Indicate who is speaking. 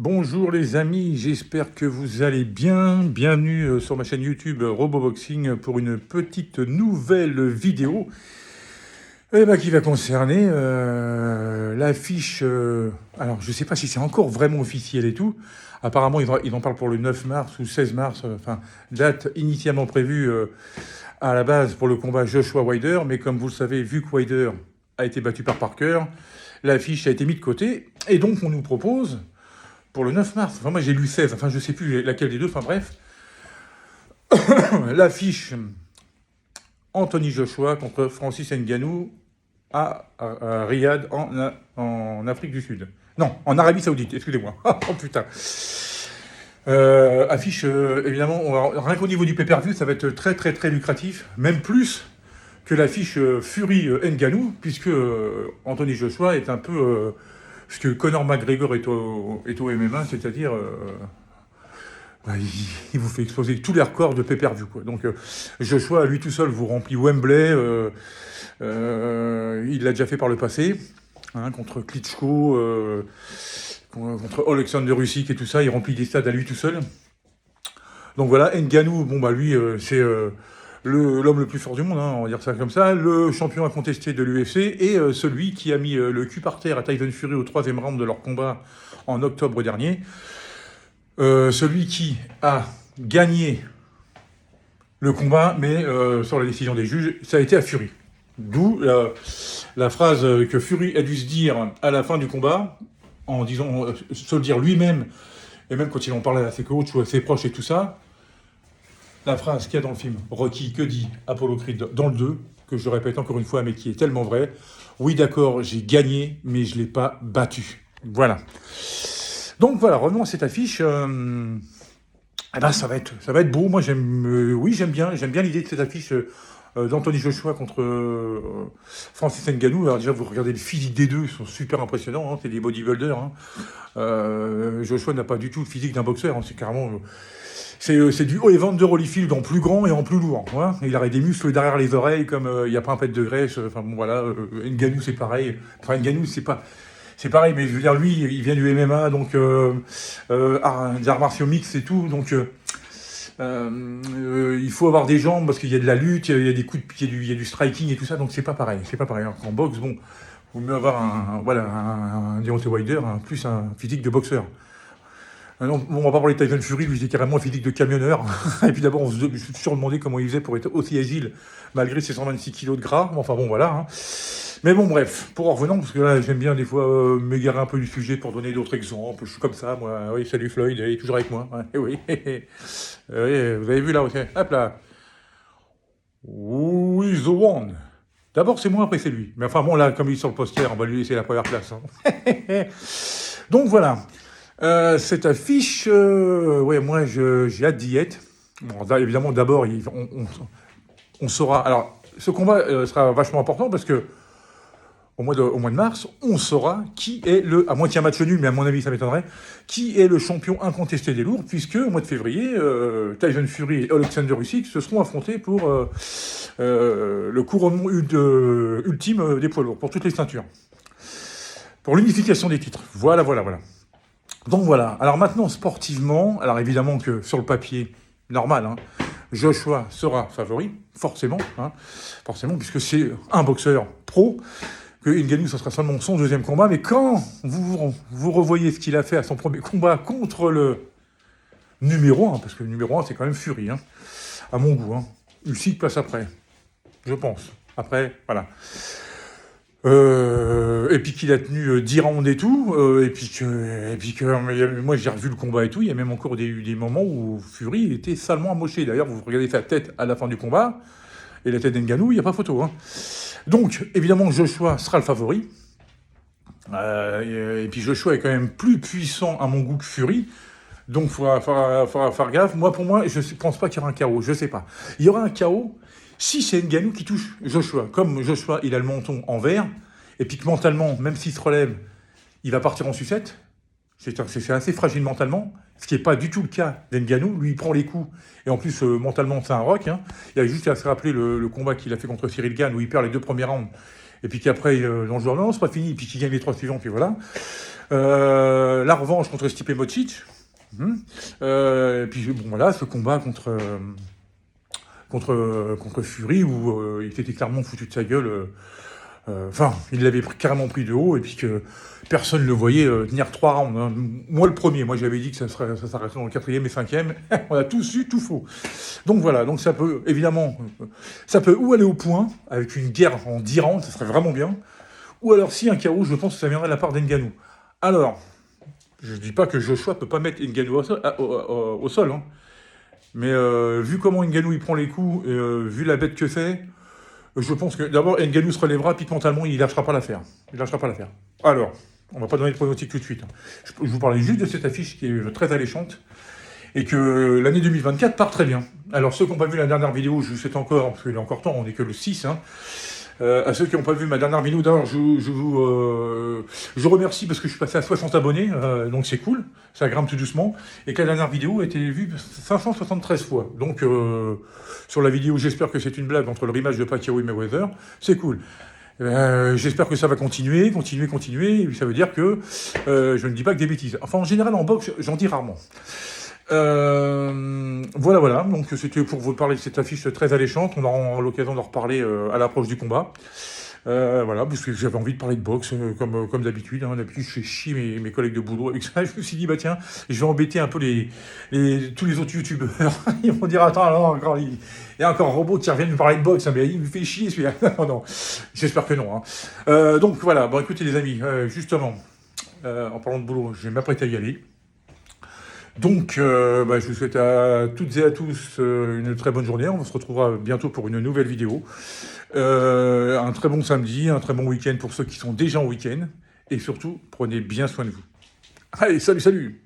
Speaker 1: Bonjour les amis, j'espère que vous allez bien. Bienvenue sur ma chaîne YouTube RoboBoxing pour une petite nouvelle vidéo qui va concerner l'affiche. Alors je ne sais pas si c'est encore vraiment officiel et tout. Apparemment ils en parlent pour le 9 mars ou 16 mars, enfin date initialement prévue à la base pour le combat Joshua Wilder. Mais comme vous le savez, vu que Wilder a été battu par Parker, l'affiche a été mise de côté. Et donc on nous propose... pour le 9 mars, enfin moi j'ai lu 16, enfin je sais plus laquelle des deux, enfin bref, l'affiche Anthony Joshua contre Francis Ngannou à Riyad en Afrique du Sud. Non, en Arabie Saoudite, excusez-moi. Oh putain. Affiche, évidemment, rien qu'au niveau du pay-per-view, ça va être très très très lucratif, même plus que l'affiche Fury Ngannou, puisque Anthony Joshua est un peu... ce que Conor McGregor est au MMA, c'est-à-dire il vous fait exploser tous les records de pay-per-view, quoi. Donc Joshua, lui tout seul, vous remplit Wembley. Il l'a déjà fait par le passé, hein, contre Klitschko, contre Alexander Usyk et tout ça. Il remplit des stades à lui tout seul. Donc voilà, Ngannou, bon bah lui, c'est... l'homme le plus fort du monde, hein, on va dire ça comme ça, le champion incontesté de l'UFC, et celui qui a mis le cul par terre à Tyson Fury au 3e round de leur combat en octobre dernier. Celui qui a gagné le combat, mais sur la décision des juges, ça a été à Fury. D'où la phrase que Fury a dû se dire à la fin du combat, en disant, se le dire lui-même, et même quand il en parlait à ses coachs ou à ses proches et tout ça, la phrase qu'il y a dans le film Rocky, que dit Apollo Creed dans le 2, que je répète encore une fois, mais qui est tellement vrai. Oui, d'accord, j'ai gagné, mais je ne l'ai pas battu. Voilà. Donc voilà, revenons à cette affiche. Ça va être beau. Moi, j'aime bien l'idée de cette affiche d'Anthony Joshua contre Francis Ngannou. Alors déjà, vous regardez le physique des deux, ils sont super impressionnants. Hein, c'est des bodybuilders. Hein. Joshua n'a pas du tout le physique d'un boxeur. Hein, c'est carrément... C'est du Evander Holyfield en plus grand et en plus lourd. Hein. Il aurait des muscles derrière les oreilles, comme il n'y a pas un pet de graisse. Enfin bon, voilà. Ngannou, c'est pareil. Enfin, Ngannou, c'est pareil, mais je veux dire, lui, il vient du MMA, donc des arts martiaux mix et tout. Donc, il faut avoir des jambes parce qu'il y a de la lutte, il y a des coups de pied, il y a du striking et tout ça. Donc, c'est pas pareil. C'est pas pareil. Alors, en boxe, bon, il vaut mieux avoir un Deontay Wilder, plus un physique de boxeur. Non, bon, on va pas parler de Tyson Fury, lui j'ai carrément un physique de camionneur. Et puis d'abord, je me suis toujours demandé comment il faisait pour être aussi agile, malgré ses 126 kilos de gras. Enfin bon, voilà. Hein. Mais bon, bref, pour en revenant, parce que là, j'aime bien des fois m'égarer un peu du sujet pour donner d'autres exemples. Je suis comme ça, moi. Oui, salut Floyd, il est toujours avec moi. Ouais, oui. Oui, vous avez vu là, ok. Hop là. Who is the one? D'abord, c'est moi, après c'est lui. Mais enfin bon, là, comme il est sur le poster, on va lui laisser la première place. Hein. Donc voilà. Cette affiche, ouais, moi j'ai hâte d'y être. Bon, évidemment, d'abord, on saura. Alors, ce combat sera vachement important parce que au mois de mars, on saura qui est à moitié un match nul, mais à mon avis, ça m'étonnerait, qui est le champion incontesté des lourds, puisque au mois de février, Tyson Fury et Alexander Usyk se seront affrontés pour le couronnement ultime des poids lourds, pour toutes les ceintures. Pour l'unification des titres. Voilà. Donc voilà, alors maintenant sportivement, alors évidemment que sur le papier, normal, hein, Joshua sera favori, forcément, puisque c'est un boxeur pro, que Ngannou, ça sera seulement son deuxième combat, mais quand vous revoyez ce qu'il a fait à son premier combat contre le numéro 1, parce que le numéro 1 c'est quand même Fury, hein, à mon goût, hein. Usyk passe après, je pense, après, voilà. Et puis qu'il a tenu 10 rounds et tout, et puis que moi j'ai revu le combat et tout, il y a même encore des moments où Fury était salement amoché. D'ailleurs, vous regardez sa tête à la fin du combat, et la tête d'Ngannou, il n'y a pas photo. Hein. Donc, évidemment, Joshua sera le favori. Et puis Joshua est quand même plus puissant à mon goût que Fury. Donc, il faudra faire gaffe. Pour moi, je ne pense pas qu'il y aura un KO, je ne sais pas. Il y aura un KO si c'est Ngannou qui touche Joshua. Comme Joshua, il a le menton en vert, et puis que mentalement, même s'il se relève, il va partir en sucette. C'est assez fragile mentalement, ce qui n'est pas du tout le cas d'Ngannou. Lui, il prend les coups, et en plus, mentalement, c'est un rock. Hein. Il a juste à se rappeler le combat qu'il a fait contre Cyril Gane, où il perd les 2 premiers rounds. et puis qu'après, dans le journal, non, c'est pas fini, et puis qu'il gagne les 3 suivants, puis voilà. La revanche contre Stipe Miocic. Et puis bon, voilà, ce combat contre Fury, où il était clairement foutu de sa gueule. Enfin, il l'avait carrément pris de haut, et puis que personne ne le voyait tenir 3 rounds. Hein. Moi, le premier, moi j'avais dit que ça s'arrêterait dans le 4e et 5e. On a tous eu tout faux. Donc voilà, donc ça peut, évidemment, ça peut ou aller au point, avec une guerre en 10 rounds, ça serait vraiment bien, ou alors si un chaos, je pense que ça viendrait de la part d'Ngannou. Alors, je ne dis pas que Joshua ne peut pas mettre Ngannou au sol, hein. Mais vu comment Ngannou il prend les coups, et vu la bête que c'est, je pense que d'abord Ngannou se relèvera, puis mentalement il ne lâchera pas l'affaire. Il lâchera pas l'affaire. Alors, on va pas donner de pronostic tout de suite. Je vous parlais juste de cette affiche qui est très alléchante, et que l'année 2024 part très bien. Alors ceux qui n'ont pas vu la dernière vidéo, je vous souhaite encore, parce qu'il est encore temps, on n'est que le 6, hein. À ceux qui n'ont pas vu ma dernière vidéo, d'ailleurs, je remercie parce que je suis passé à 60 abonnés, donc c'est cool, ça grimpe tout doucement, et que la dernière vidéo a été vue 573 fois. Donc, sur la vidéo, j'espère que c'est une blague entre le rematch de Pacquiao et Mayweather, c'est cool. J'espère que ça va continuer, et ça veut dire que je ne dis pas que des bêtises. Enfin, en général, en boxe, j'en dis rarement. Voilà, donc c'était pour vous parler de cette affiche très alléchante, on aura l'occasion d'en reparler à l'approche du combat. Voilà, parce que j'avais envie de parler de boxe, comme d'habitude, hein. D'habitude je fais chier mes collègues de boulot avec ça, je me suis dit, bah tiens, je vais embêter un peu tous les autres youtubeurs, ils vont dire, attends, alors, encore, il y a encore un robot qui revient nous parler de boxe, hein, mais il me fait chier celui-là. Non, j'espère que non, hein. Donc voilà, bon écoutez les amis, justement, en parlant de boulot, je vais m'apprêter à y aller. Donc, je vous souhaite à toutes et à tous une très bonne journée. On se retrouvera bientôt pour une nouvelle vidéo. Un très bon samedi, un très bon week-end pour ceux qui sont déjà en week-end. Et surtout, prenez bien soin de vous. Allez, salut, salut!